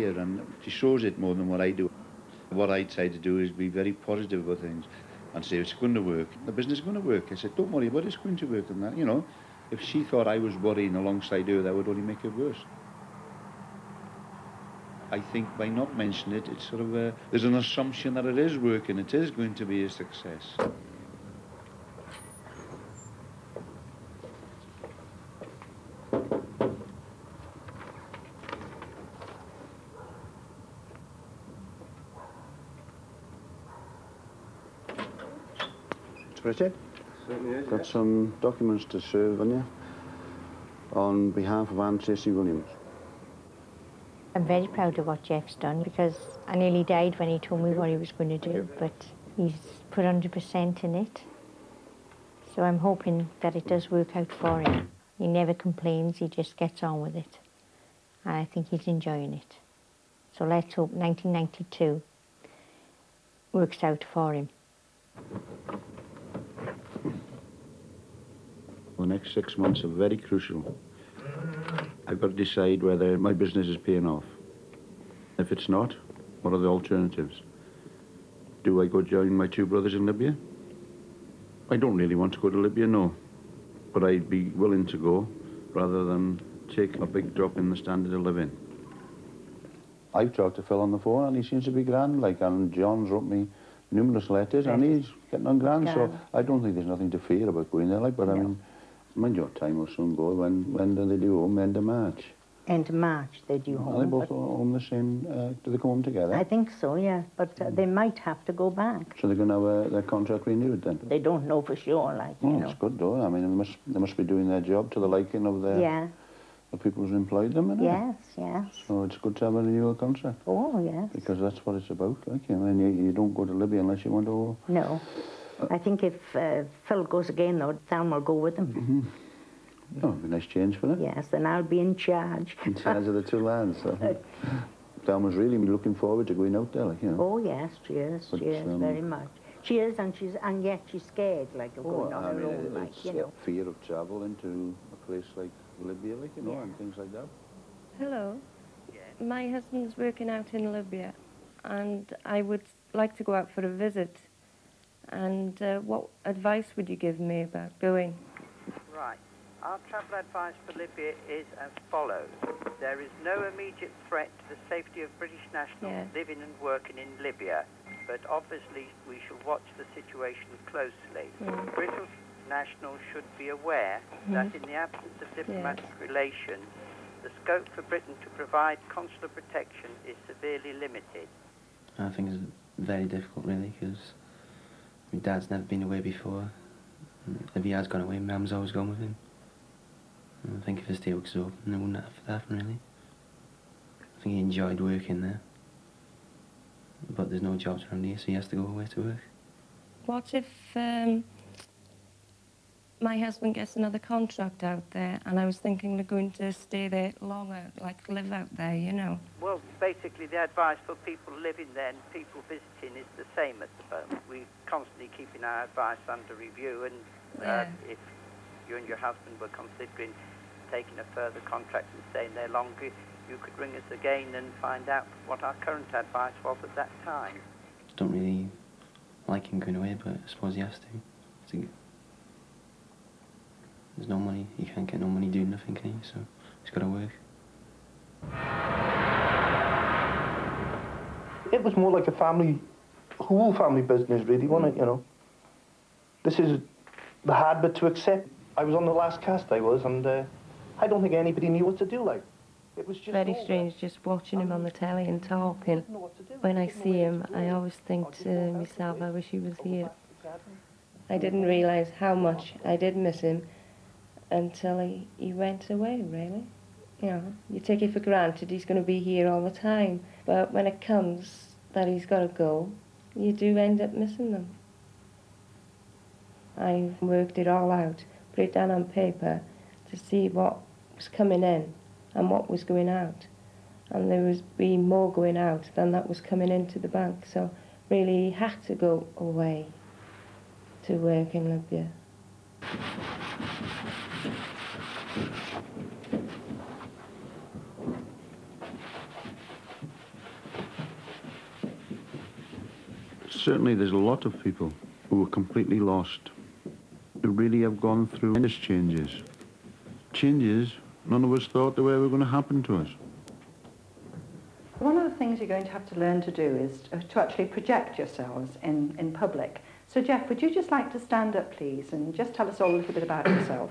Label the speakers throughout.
Speaker 1: here, and she shows it more than what I do. What I try to do is be very positive about things and say it's going to work. The business is going to work. I said, don't worry about it, it's going to work. And that, you know, if she thought I was worrying alongside her, that would only make it worse. I think by not mentioning it, it's sort of there's an assumption that it is working. It is going to be a success. Richard, got some documents to serve on you on behalf of Anne Tracy Williams.
Speaker 2: I'm very proud of what Geoff's done, because I nearly died when he told me what he was going to do, but he's put 100% in it. So I'm hoping that it does work out for him. He never complains, he just gets on with it. And I think he's enjoying it. So let's hope 1992 works out for him.
Speaker 1: The next 6 months are very crucial. I've got to decide whether my business is paying off. If it's not, what are the alternatives? Do I go join my two brothers in Libya? I don't really want to go to Libya, no. But I'd be willing to go rather than take a big drop in the standard of living. I've talked to Phil on the phone and he seems to be grand, like, and John's wrote me numerous letters and he's getting on grand, so I don't think there's nothing to fear about going there, like, but no. I mean, mind your time will soon go. When do they do home? End of March?
Speaker 3: End of March they do home.
Speaker 1: Are they both home the same? Do they come home together?
Speaker 3: I think so, yeah, but they might have to go back.
Speaker 1: So they're going to have their contract renewed then?
Speaker 3: They don't know for sure, like, you know.
Speaker 1: That's good though. I mean, they must be doing their job to the liking of the people who's employed them, isn't
Speaker 3: it? Yes.
Speaker 1: So it's good to have a renewal contract.
Speaker 3: Oh, yes.
Speaker 1: Because that's what it's about, like, you know, and you don't go to Libya unless you want to...
Speaker 3: No. I think if Phil goes again, though, Thelma will go with him.
Speaker 1: Mm-hmm. Oh, it'd be a nice change for them.
Speaker 3: Yes, and I'll be in charge.
Speaker 1: In charge of the two lads. So. Thelma's really looking forward to going out there, like, you know.
Speaker 3: Oh, yes, she is, very much. She is, and yet she's scared, like, of going on her own, like, you know.
Speaker 1: Fear of travel into a place like Libya, like, you know, and things like that.
Speaker 4: Hello. My husband's working out in Libya, and I would like to go out for a visit. And what advice would you give me about going?
Speaker 5: Right. Our travel advice for Libya is as follows. There is no immediate threat to the safety of British nationals living and working in Libya, but obviously we shall watch the situation closely. British nationals should be aware that in the absence of diplomatic relations, the scope for Britain to provide consular protection is severely limited.
Speaker 6: I think it's very difficult, really, because my dad's never been away before. If he has gone away, Mum's always gone with him. I think if his deal was open, it wouldn't have happened, really. I think he enjoyed working there. But there's no jobs around here, so he has to go away to work.
Speaker 4: What if my husband gets another contract out there, and I was thinking of going to stay there longer, like live out there, you know?
Speaker 5: Well, basically the advice for people living there and people visiting is the same at the moment. We're constantly keeping our advice under review, and if you and your husband were considering taking a further contract and staying there longer, you could ring us again and find out what our current advice was at that time.
Speaker 6: I don't really like him going away, but I suppose he has to. There's no money, you can't get no money doing nothing, can you? So he's got to work.
Speaker 7: It was more like a family, whole family business really, wasn't it, you know? This is the hard bit to accept. I was on the last cast, I was, and I don't think anybody knew what to do, like. It was just
Speaker 4: very strange just watching him on the telly and talking. When I see him, I always think to myself, I wish he was here. I didn't realise how much I did miss him until he went away, really. You know, you take it for granted he's going to be here all the time, but when it comes that he's got to go, you do end up missing them. I worked it all out, put it down on paper to see what was coming in and what was going out. And there was being more going out than that was coming into the bank. So really he had to go away to work in Libya.
Speaker 1: Certainly there's a lot of people who are completely lost, who really have gone through tremendous changes. Changes none of us thought they were going to happen to us.
Speaker 8: One of the things you're going to have to learn to do is to actually project yourselves in public. So Geoff, would you just like to stand up, please, and just tell us all a little bit about yourself?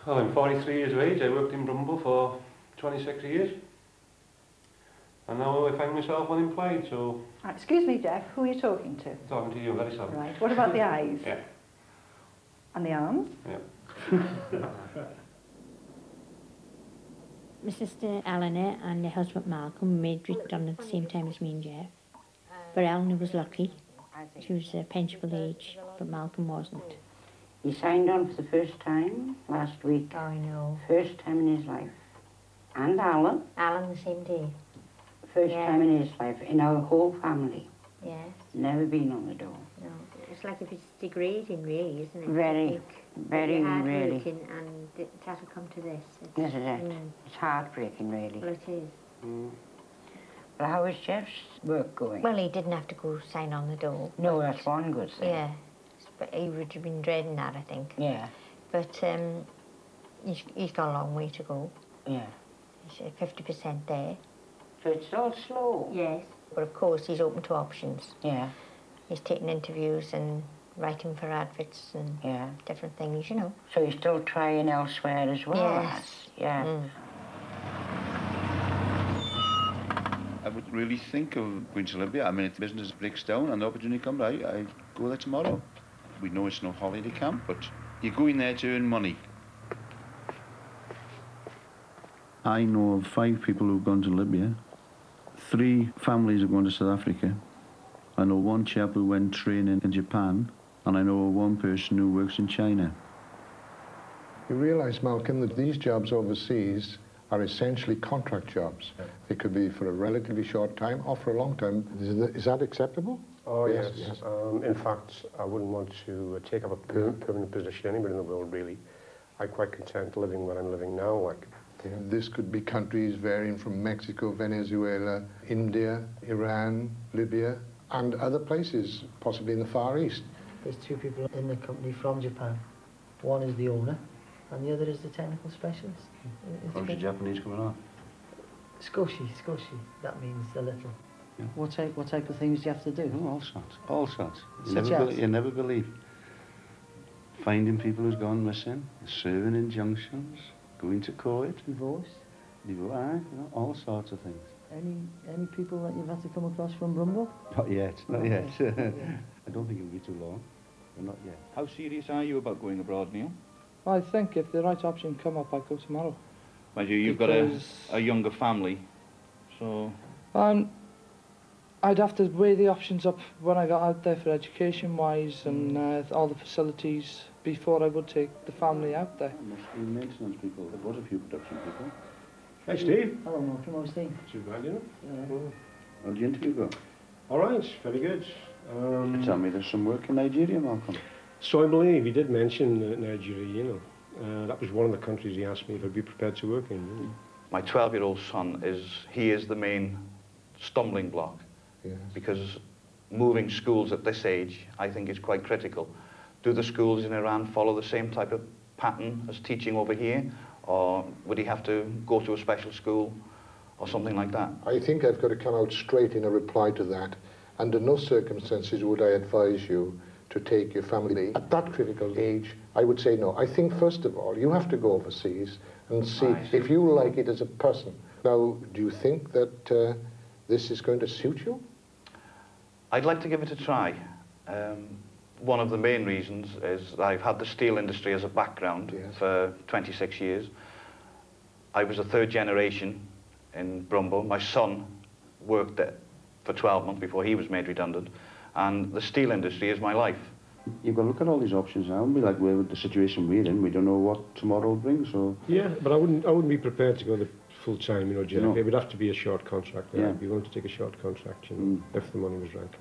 Speaker 9: Well, I'm 43 years of age. I worked in Brymbo for 26 years. And now I find myself unemployed, so...
Speaker 8: Excuse me, Geoff, who are you talking to?
Speaker 9: Talking to you, very sorry.
Speaker 8: Right, what about the eyes?
Speaker 9: Yeah.
Speaker 8: And the arms?
Speaker 9: Yeah.
Speaker 2: My sister Eleanor and her husband Malcolm were made redundant at the same time as me and Geoff. But Eleanor was lucky. She was pensionable age, but Malcolm wasn't.
Speaker 3: He signed on for the first time last week.
Speaker 2: Oh, I know.
Speaker 3: First time in his life. And Alan.
Speaker 2: Alan the same day.
Speaker 3: First time in his life, in our whole family.
Speaker 2: Yes.
Speaker 3: Never been on the door.
Speaker 2: No. It's like if it's degrading, really, isn't it?
Speaker 3: Very, very, really.
Speaker 2: And it has to come to this.
Speaker 3: This is it. It's heartbreaking, really.
Speaker 2: Well, it is.
Speaker 3: But how is Geoff's work going?
Speaker 2: Well, he didn't have to go sign on the door.
Speaker 3: No, that's one good thing.
Speaker 2: Yeah. But he would have been dreading that, I think.
Speaker 3: Yeah.
Speaker 2: But he's got a long way to go.
Speaker 3: Yeah.
Speaker 2: He's at 50% there.
Speaker 3: So it's all slow.
Speaker 2: Yes. But of course, he's open to options.
Speaker 3: Yeah.
Speaker 2: He's taking interviews and writing for adverts and different things, you know.
Speaker 3: So he's still trying elsewhere as well?
Speaker 2: Yes.
Speaker 3: Yeah.
Speaker 1: I would really think of going to Libya. I mean, if the business breaks down and the opportunity comes, I go there tomorrow. We know it's no holiday camp, but you're going there to earn money. I know of 5 people who've gone to Libya. 3 families are going to South Africa. I know 1 chap who went training in Japan, and I know 1 person who works in China.
Speaker 10: You realise, Malcolm, that these jobs overseas are essentially contract jobs. They could be for a relatively short time or for a long time. Is that acceptable?
Speaker 9: Oh, yes. In fact, I wouldn't want to take up a permanent position anywhere in the world, really. I'm quite content living where I'm living now. Like.
Speaker 10: This could be countries varying from Mexico, Venezuela, India, Iran, Libya, and other places, possibly in the Far East.
Speaker 11: There's 2 people in the company from Japan. One is the owner, and the other is the technical specialist.
Speaker 1: How's the Japanese coming on?
Speaker 11: Skoshi. That means a little.
Speaker 1: Yeah.
Speaker 11: What type of things do you have to do?
Speaker 1: Oh, all sorts. All sorts.
Speaker 11: You
Speaker 1: never believe. Finding people who's gone missing, serving injunctions, going to court.
Speaker 11: Divorce?
Speaker 1: All sorts of things.
Speaker 11: Any people that you've had to come across from Brymbo?
Speaker 1: Not yet. I don't think it'll be too long, but not yet.
Speaker 12: How serious are you about going abroad, Neil?
Speaker 13: Well, I think if the right option come up, I'd go tomorrow.
Speaker 12: Mind you, you've got a younger family, so...
Speaker 13: I'd have to weigh the options up when I got out there for education-wise and all the facilities before I would take the family out there.
Speaker 1: Maintenance people. There was a few production people.
Speaker 9: Hi, Steve.
Speaker 11: Hello, Malcolm. How's things?
Speaker 9: Too bad, you know?
Speaker 11: Yeah.
Speaker 1: How did the interview go?
Speaker 9: All right, very good.
Speaker 1: Tell me there's some work in Nigeria, Malcolm.
Speaker 9: So I believe he did mention Nigeria, you know. That was one of the countries he asked me if I'd be prepared to work in. Really.
Speaker 12: My 12-year-old son is the main stumbling block.
Speaker 10: Yes.
Speaker 12: Because moving schools at this age, I think, is quite critical. Do the schools in Iran follow the same type of pattern as teaching over here? Or would he have to go to a special school or something like that?
Speaker 10: I think I've got to come out straight in a reply to that. Under no circumstances would I advise you to take your family at that critical age. I would say no. I think, first of all, you have to go overseas and see if you like it as a person. Now, do you think that this is going to suit you?
Speaker 12: I'd like to give it a try. One of the main reasons is that I've had the steel industry as a background for 26 years. I was a 3rd generation in Brymbo. My son worked there for 12 months before he was made redundant, and the steel industry is my life.
Speaker 1: You've got to look at all these options now. Be like, with the situation we're in, we don't know what tomorrow will bring. So
Speaker 9: yeah, but I wouldn't be prepared to go the full time, you know, Geoff.
Speaker 1: No.
Speaker 9: It would have to be a short contract.
Speaker 1: Yeah.
Speaker 9: I'd be willing to take a short contract, you know, if the money was right.